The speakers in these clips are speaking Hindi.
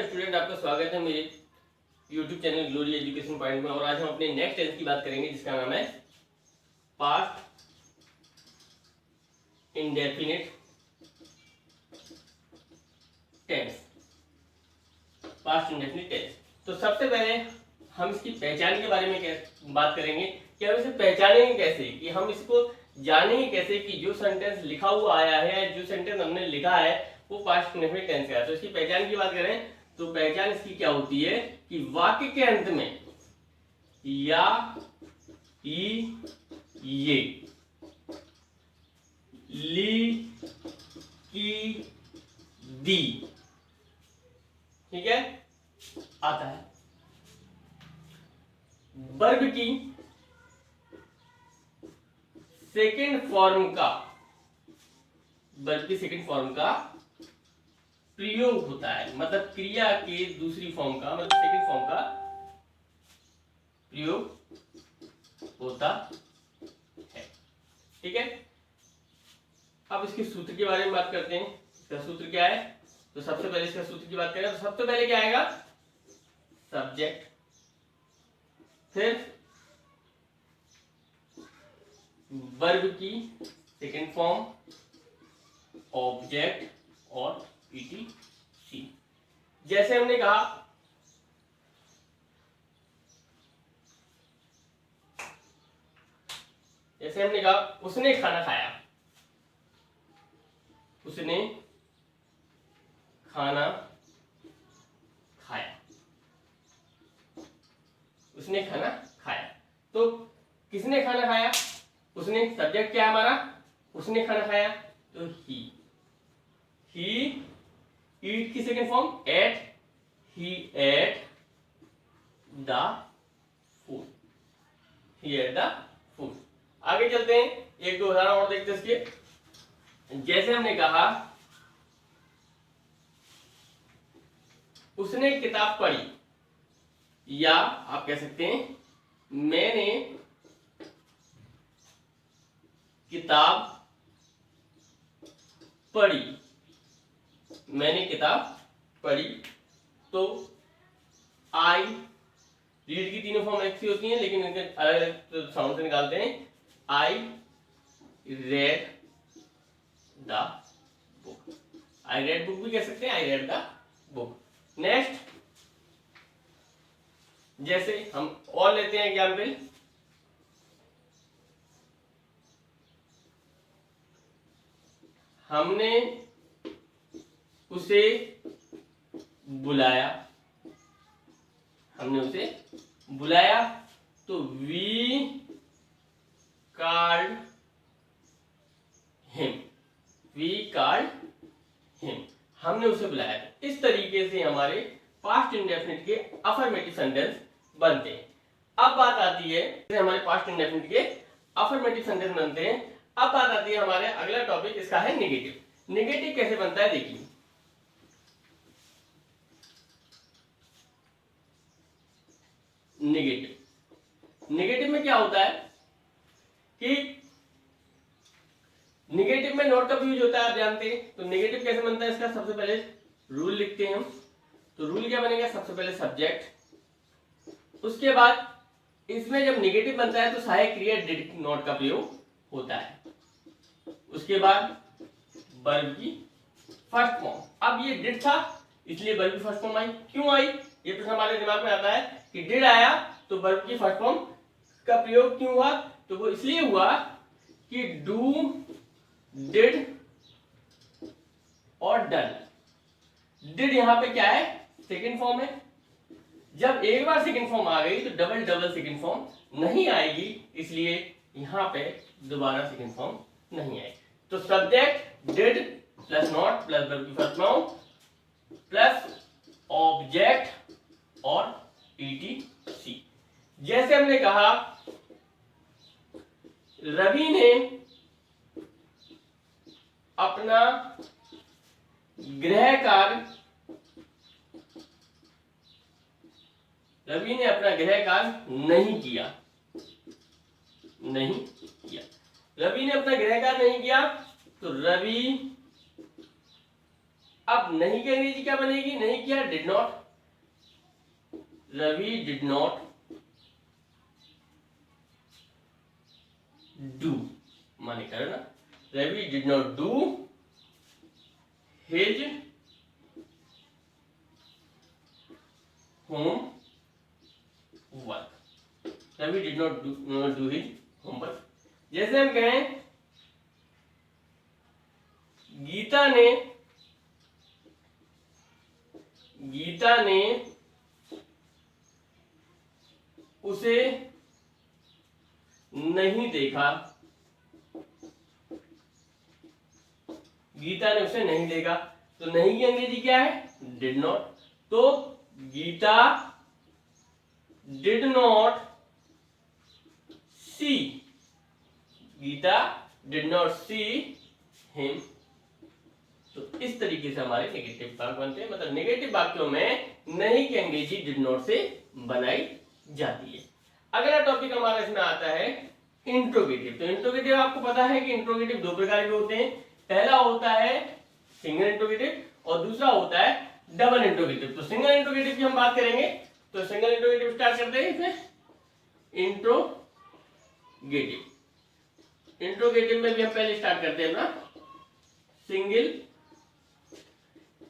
नमस्कार स्टूडेंट, आपका स्वागत है मेरे YouTube channel glory education point में। और आज हम अपने नेक्स्ट टेंस की बात करेंगे जिसका नाम है past indefinite tense. Past indefinite tense. तो सबसे पहले हम इसकी पहचान के बारे में बात करेंगे कि हम इसे पहचानेंगे कैसे, कि हम इसको जानेंगे कैसे कि जो सेंटेंस लिखा हुआ आया है, जो सेंटेंस हमने लिखा है वो पास्ट इंडेफिनिट टेंस का है। तो इसकी पहचान की बात करें तो पहचान इसकी क्या होती है कि वाक्य के अंत में या, ई, ये, ली, की, दी, ठीक है, आता है। वर्ब की सेकंड फॉर्म का, वर्ब की सेकंड फॉर्म का प्रयोग होता है, मतलब क्रिया के दूसरी फॉर्म का, मतलब सेकंड फॉर्म का प्रयोग होता है। ठीक है, अब इसके सूत्र के बारे में बात करते हैं। इसका सूत्र क्या है? तो सबसे पहले इसका सूत्र की बात करें तो सबसे पहले क्या आएगा? सब्जेक्ट, फिर वर्ब की सेकंड फॉर्म, ऑब्जेक्ट और ईटीसी। जैसे हमने कहा उसने खाना खाया, उसने खाना खाया, उसने खाना खाया। तो किसने खाना खाया? उसने, सब्जेक्ट क्या है हमारा? उसने खाना खाया, तो ही ईट की second form ate, he ate the food, he ate the food. आगे चलते हैं, एक दो उदाहरण और देखते हैं इसके। जैसे हमने कहा उसने किताब पढ़ी, या आप कह सकते हैं मैंने किताब पढ़ी, मैंने किताब पढ़ी। तो आई, रीड की तीनों फॉर्म एक सी होती हैं लेकिन इनके अलग अलग साउंड से निकालते हैं। I read the book, I read book भी कह सकते हैं, I read the book. Next, जैसे हम और लेते हैं एग्जाम्पल। हमने उसे बुलाया, हमने उसे बुलाया, तो we called him, we called him, हमने उसे बुलाया। इस तरीके से हमारे पास्ट इंडेफिनिट के अफर्मेटिव सेंटेंस बनते हैं। अब बात आती है, हमारे पास्ट इंडेफिनिट के अफर्मेटिव सेंटेंस बनते हैं। अब बात आती है हमारे अगला टॉपिक, इसका है नेगेटिव। नेगेटिव कैसे बनता है देखिए। नेगेटिव में क्या होता है कि नेगेटिव में नॉट का यूज होता है, आप जानते हैं। तो नेगेटिव कैसे बनता है इसका, सबसे पहले रूल लिखते हैं हम। तो रूल क्या बनेगा? सबसे पहले सब्जेक्ट, उसके बाद इसमें जब नेगेटिव बनता है तो सहायक क्रिया डिड नॉट का प्रयोग होता है। उसके बाद वर्ब की फर्स्ट फॉर्म, अब ये डिड था इसलिए वर्ब की फर्स्ट फॉर्म आई। क्यों आई? ये प्रश्न हमारे दिमाग में आता है कि डिड आया तो वर्ब की फर्स्ट फॉर्म का प्रयोग क्यों हुआ? तो वो इसलिए हुआ कि डू, डिड और डन। डिड यहां पे क्या है? सेकंड फॉर्म है। जब एक बार सेकंड फॉर्म आ गई तो डबल डबल सेकंड फॉर्म नहीं आएगी, इसलिए यहां पे दोबारा सेकंड फॉर्म नहीं आएगी। तो subject did plus not plus verb की फर्स्ट फॉर्म प्लस ऑब्जेक्ट और ईटीसी। जैसे हमने कहा रवि ने अपना गृह कार्य नहीं किया, रवि ने अपना गृह कार्य नहीं किया, तो रवि अब नहीं की अंग्रेजी क्या बनेगी? नहीं किया did not, Ravi did not do, माने करो ना, Ravi did not do his homework, Ravi did not do his homework. जैसे हम कहें गीता ने उसे नहीं देखा, गीता ने उसे नहीं देखा, तो नहीं की अंग्रेजी क्या है? Did not. तो Geeta did not see, Geeta did not see him. तो इस तरीके से हमारे नेगेटिव वाक्य बनते हैं, मतलब नेगेटिव वाक्यों में नहीं की अंग्रेजी डिड नॉट से बनाई जाती है। अगला टॉपिक हमारा इसमें आता है इंट्रोगेटिव। तो इंट्रोगेटिव आपको पता है कि इंट्रोगेटिव दो प्रकार के होते हैं, पहला होता है सिंगल इंट्रोगेटिव और दूसरा होता है डबल इंट्रोगेटिव। तो सिंगल इंट्रोगेटिव की हम बात करेंगे, तो सिंगल इंट्रोगेटिव स्टार्ट करते हैं इसमें। इंट्रोगेटिव में भी हम पहले स्टार्ट करते हैं अपना सिंगल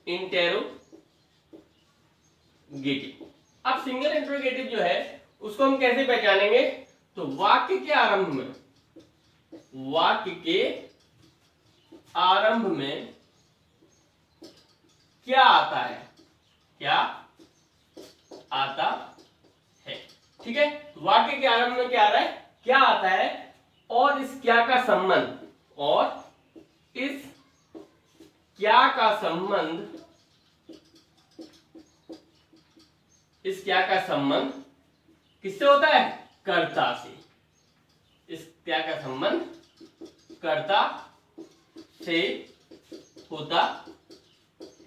इंटेरोगेटिव। अब सिंगल इंट्रोगेटिव जो है उसको हम कैसे पहचानेंगे? तो वाक्य के आरंभ में क्या आता है, क्या आता है, ठीक है। वाक्य के आरंभ में क्या आ रहा है? क्या आता है, और इस क्या का संबंध, और इस क्या का संबंध, इस क्या का संबंध किससे होता है? कर्ता से। इस क्या का संबंध कर्ता से होता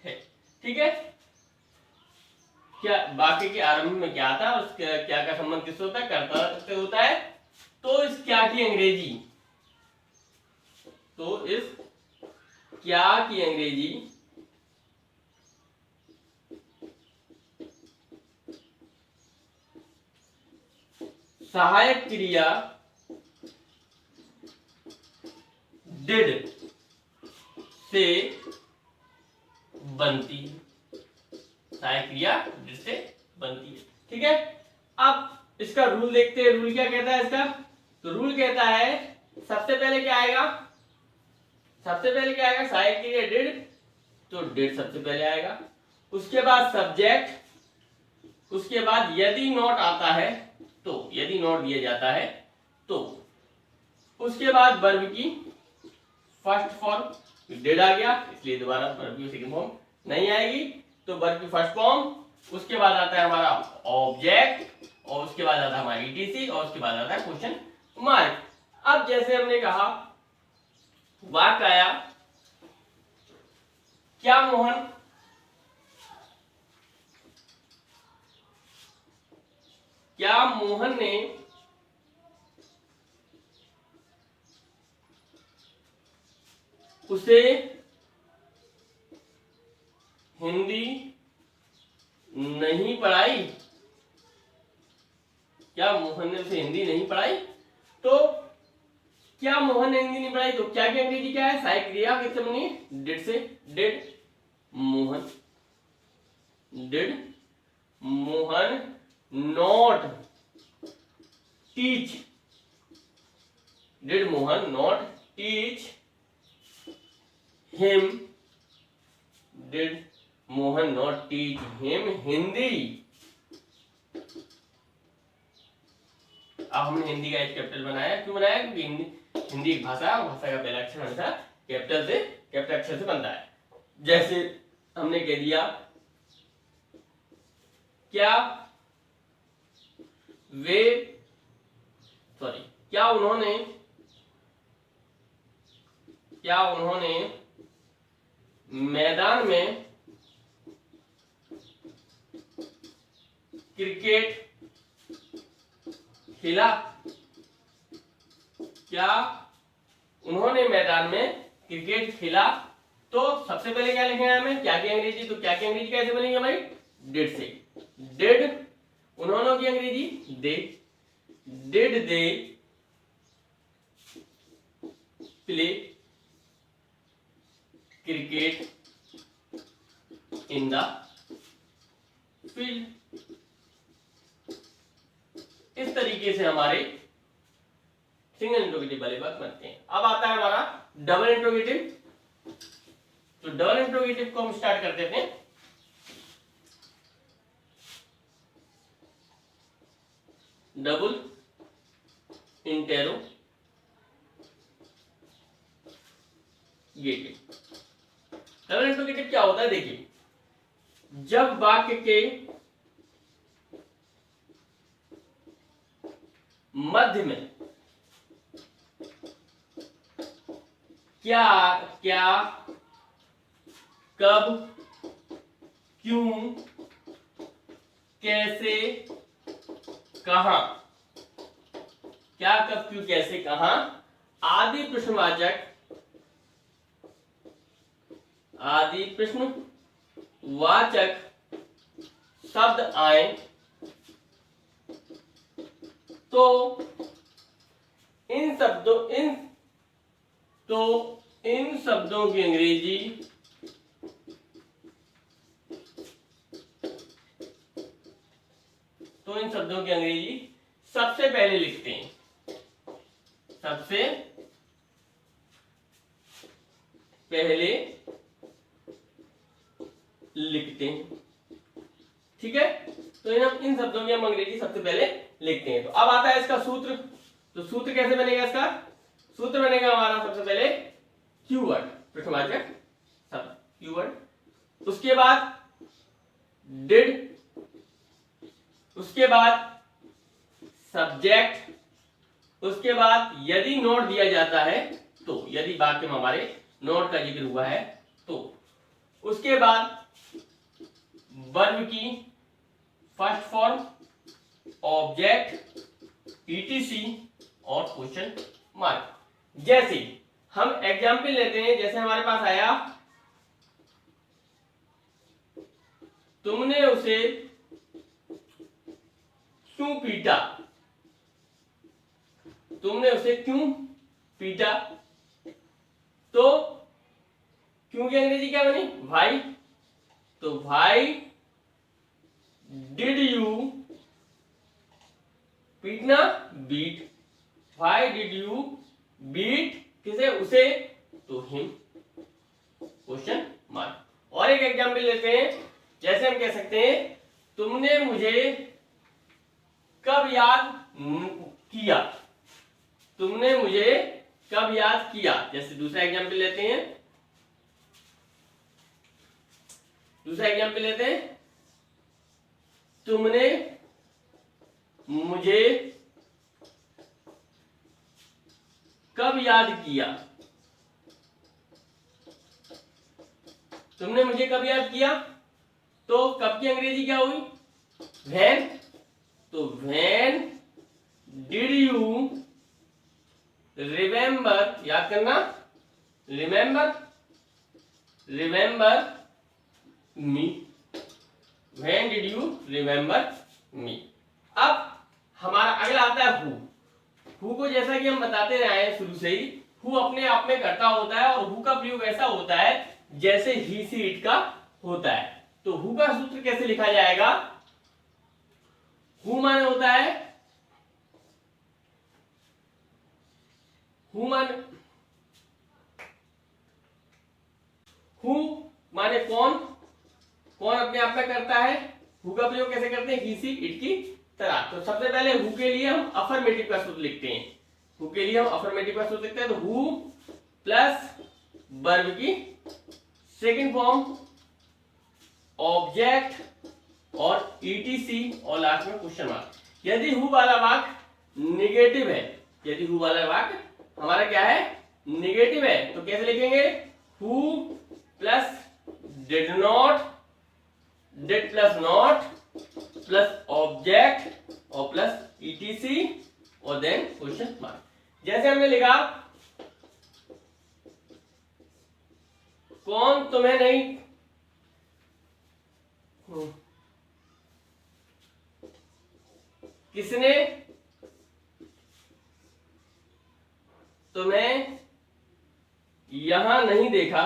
है, ठीक है। क्या वाक्य के आरंभ में क्या आता है, उस क्या का संबंध किससे होता है? कर्ता से होता है। तो इस क्या की अंग्रेजी, तो इस क्या की अंग्रेजी सहायक क्रिया डिड से बनती है, सहायक क्रिया डिड से बनती है, ठीक है। अब इसका रूल देखते हैं, रूल क्या कहता है इसका? तो रूल कहता है सबसे पहले क्या आएगा? सबसे पहले क्या आएगा? सहायक क्रिया डिड, तो डिड सबसे पहले आएगा, उसके बाद सब्जेक्ट, उसके बाद यदि नॉट आता है तो, यदि नॉट दिया जाता है तो, उसके बाद वर्ब की फर्स्ट फॉर्म, डिड आ गया इसलिए दोबारा वर्ब की सेकंड फॉर्म नहीं आएगी, तो वर्ब की फर्स्ट फॉर्म, उसके बाद आता है हमारा ऑब्जेक्ट, और उसके बाद आता है हमारा ईटीसी, और उसके बाद आता है क्वेश्चन मार्क। अब जैसे हमने कहा वाक्य आया, क्या मोहन ने उसे हिंदी नहीं पढ़ाई? क्या मोहन ने उसे हिंदी नहीं पढ़ाई? तो क्या मोहन ने हिंदी नहीं पढ़ाई, तो क्या की अंग्रेजी क्या है? सहायक क्रिया किससे बनी है? डिड से। Did Mohan not teach, did Mohan not teach him, did Mohan not teach him Hindi. अब हमने हिंदी का एक कैपिटल बनाया, क्यों बनाया? क्योंकि हिंदी एक भाषा है, भाषा का पहला अक्षर हमेशा कैपिटल अक्षर से बनता है। जैसे हमने कह दिया क्या उन्होंने मैदान में क्रिकेट खेला? क्या उन्होंने मैदान में क्रिकेट खेला? तो सबसे पहले क्या लिखेंगे हमें, क्या की अंग्रेजी, तो क्या की अंग्रेजी कैसे बनेगी भाई, डिड से। डिड उन्होंने की अंग्रेजी they, did they play cricket in the field. इस तरीके से हमारे सिंगल इंट्रोगेटिव वाले वर्ड बनते हैं। अब आता है हमारा डबल इंट्रोगेटिव। तो डबल इंट्रोगेटिव को हम स्टार्ट कर देते हैं। Double interrogative. डबल इंट्रोगेटिव क्या होता है, देखिए जब वाक्य के मध्य में क्या, क्या, कब, क्यों, कैसे, कहां, क्या, कब, क्यों, कैसे, कहां आदि प्रश्नवाचक, आदि प्रश्नवाचक शब्द आए तो इन शब्दों की अंग्रेजी सबसे पहले लिखते हैं, सबसे पहले लिखते हैं। ठीक है, तो इन शब्दों की हम अंग्रेजी सबसे पहले लिखते हैं। तो अब आता है इसका सूत्र। तो सूत्र कैसे बनेगा, इसका सूत्र बनेगा हमारा सबसे पहले कीवर्ड, प्रश्नवाचक शब्द कीवर्ड, उसके बाद डिड, उसके बाद सब्जेक्ट, उसके बाद यदि नोट दिया जाता है तो, यदि वाक्य में हमारे नोट का जिक्र हुआ है तो, उसके बाद वर्ब की फर्स्ट फॉर्म, ऑब्जेक्ट, ईटीसी और क्वेश्चन मार्क। जैसे हम एग्जाम्पल लेते हैं, जैसे हमारे पास आया तुमने उसे क्यों पीटा, तुमने उसे क्यों पीटा, तो क्यों की अंग्रेजी क्या बनी, भाई, तो भाई डिड यू, पीटना बीट, भाई डिड यू बीट किसे, उसे, तो हिम, क्वेश्चन मार्क। और एक एग्जाम्पल लेते हैं, जैसे हम कह सकते हैं तुमने मुझे कब याद किया, तुमने मुझे कब याद किया। जैसे दूसरा एग्जाम्पल लेते हैं, तुमने मुझे कब याद किया, तुमने मुझे कब याद किया, तो कब की अंग्रेजी क्या हुई, व्हेन, तो व्हेन डिड यू रिमेंबर, याद करना, remember me, when did you remember मी। अब हमारा अगला आता है हु को जैसा कि हम बताते रहे हैं शुरू से ही, हु अपने आप में करता होता है, और हु का प्रयोग ऐसा होता है जैसे ही सी इट का होता है। तो हु का सूत्र कैसे लिखा जाएगा, हु माने होता है, हु माने कौन, कौन अपने आप में करता है, हु का प्रयोग कैसे करते हैं, ही सी इट की तरह। तो सबसे पहले हु के लिए हम अफर्मेटिव का सूत्र लिखते हैं, हु के लिए हम अफर्मेटिव का सूत्र लिखते हैं, तो हु प्लस वर्ब की सेकंड फॉर्म, ऑब्जेक्ट और ईटीसी और लास्ट में क्वेश्चन मार्क। यदि हु वाला वाक्य निगेटिव है, यदि हु वाला वाक्य हमारा क्या है, निगेटिव है, तो कैसे लिखेंगे, who plus did not, did plus not plus object और प्लस ईटीसी और देन क्वेश्चन मार्क। जैसे हमने लिखा कौन तुम्हें नहीं किसने तुम्हें यहां नहीं देखा,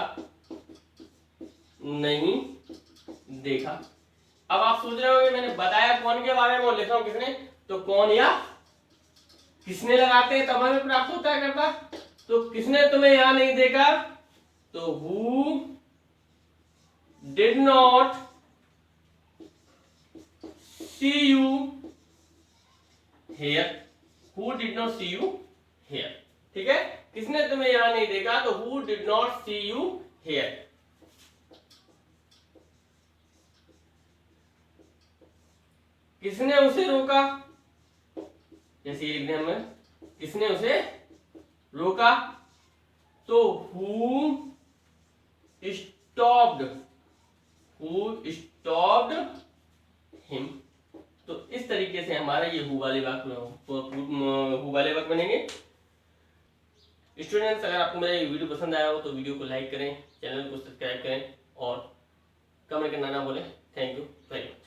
नहीं देखा। अब आप सोच रहे होंगे मैंने बताया कौन के बारे में और लिखा हूं किसने, तो कौन या किसने लगाते हैं तब हमें प्राप्त होता है करता। तो किसने तुम्हें यहां नहीं देखा, तो who did not see you here, who did not see you here. ठीक है, किसने तुम्हें यहां नहीं देखा, तो who did not see you here. किसने उसे रोका, जैसे ये लिखने हमें, किसने उसे रोका, तो who stopped, who stopped him. तो इस तरीके से हमारा ये हु वाले वाक्य बनेंगे। स्टूडेंट्स, अगर आपको मेरा ये वीडियो पसंद आया हो तो वीडियो को लाइक करें, चैनल को सब्सक्राइब करें और कमेंट करना ना भूलें। Thank you very much.